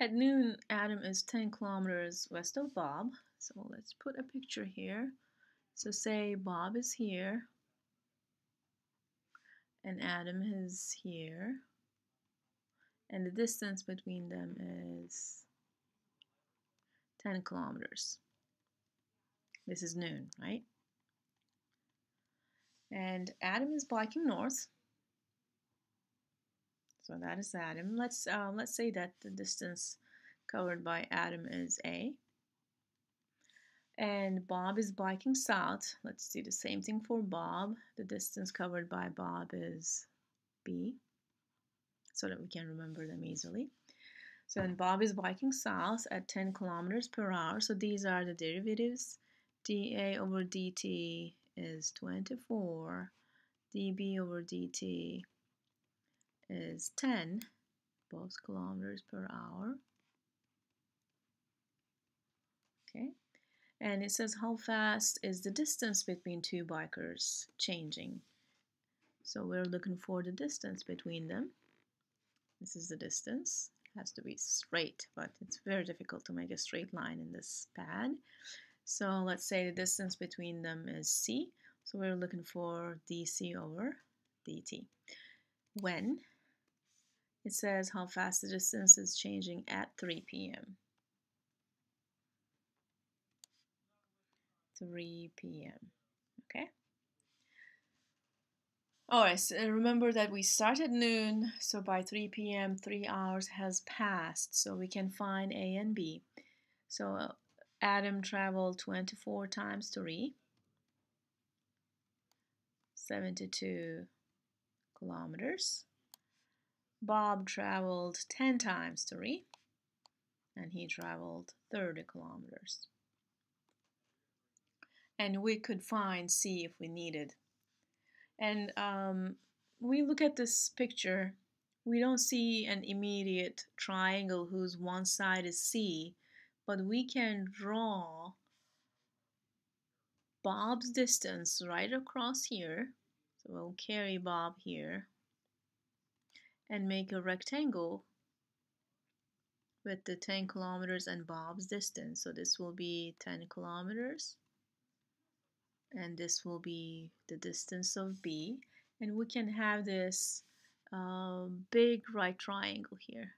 At noon, Adam is 10 kilometers west of Bob. So let's put a picture here. So say Bob is here and Adam is here. And the distance between them is 10 kilometers. This is noon, right? And Adam is biking north. So that is Adam. Let's say that the distance covered by Adam is A. And Bob is biking south. Let's do the same thing for Bob. The distance covered by Bob is B, so that we can remember them easily. So then Bob is biking south at 10 kilometers per hour. So these are the derivatives. dA over dt is 24. dB over dt is 10, both kilometers per hour. Okay. And it says how fast is the distance between two bikers changing. So we're looking for the distance between them. This is the distance. It has to be straight, but it's very difficult to make a straight line in this pad. So let's say the distance between them is c. So we're looking for dc over dt. When it says how fast the distance is changing at 3 p.m. 3 p.m. Okay. Alright, so remember that we start at noon, so by 3 p.m. 3 hours has passed, so we can find A and B. So Adam traveled 24 times 3, 72 kilometers. Bob traveled 10 times 3, and he traveled 30 kilometers. And we could find C if we needed. And we look at this picture, we don't see an immediate triangle whose one side is C, but we can draw Bob's distance right across here. So we'll carry Bob here and make a rectangle with the 10 kilometers and Bob's distance. So this will be 10 kilometers. And this will be the distance of B, and we can have this big right triangle here,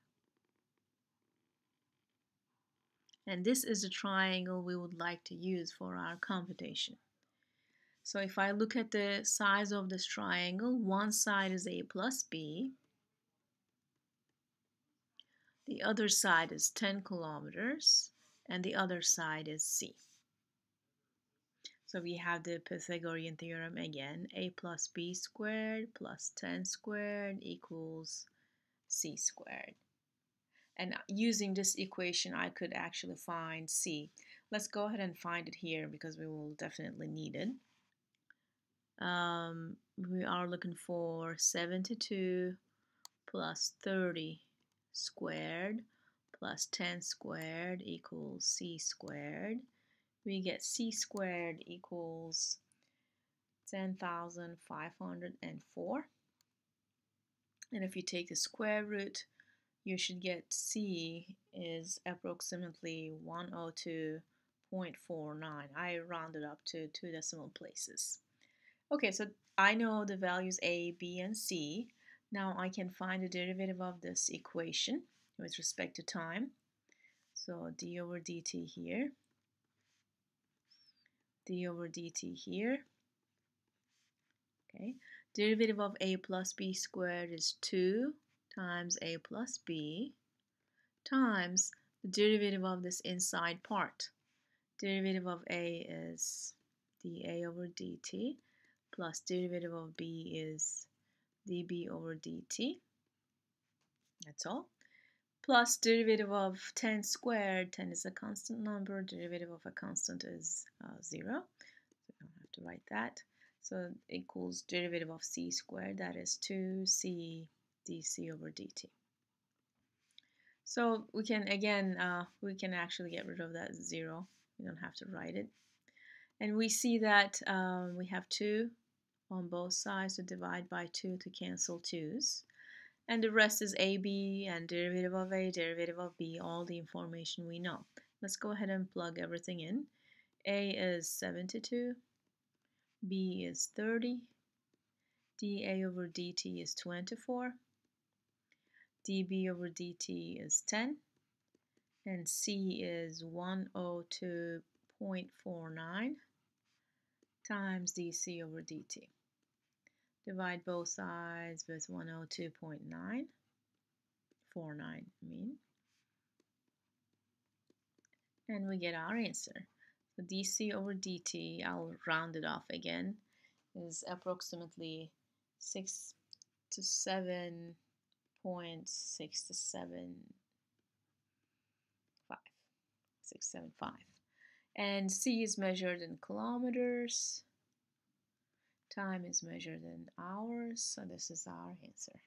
and this is the triangle we would like to use for our computation. So if I look at the size of this triangle, one side is A plus B, the other side is 10 kilometers, and the other side is C. So we have the Pythagorean theorem again. A plus B squared plus 10 squared equals C squared. And using this equation, I could actually find C. Let's go ahead and find it here because we will definitely need it. We are looking for 72 plus 30 squared plus 10 squared equals C squared. We get C squared equals 10,504. And if you take the square root, you should get C is approximately 102.49. I rounded up to 2 decimal places. Okay, so I know the values A, B, and C. Now I can find the derivative of this equation with respect to time. So d over dt here, d over dt here. Okay, derivative of A plus B squared is 2 times A plus B times the derivative of this inside part. Derivative of A is dA over dt plus derivative of B is dB over dt. That's all. Plus derivative of 10 squared. 10 is a constant number. Derivative of a constant is 0. So I don't have to write that. So equals derivative of C squared. That is 2C dC over dt. So we can, again, we can actually get rid of that 0. We don't have to write it. And we see that we have 2 on both sides, so divide by 2 to cancel 2's. And the rest is AB and derivative of A, derivative of B, all the information we know. Let's go ahead and plug everything in. A is 72, B is 30, dA over dt is 24, dB over dt is 10, and C is 102.49 times dC over dt. Divide both sides with 102.9, 49 and we get our answer. So dC over dt, I'll round it off again, is approximately 6 to 7.675. And C is measured in kilometers. Time is measured in hours. So this is our answer.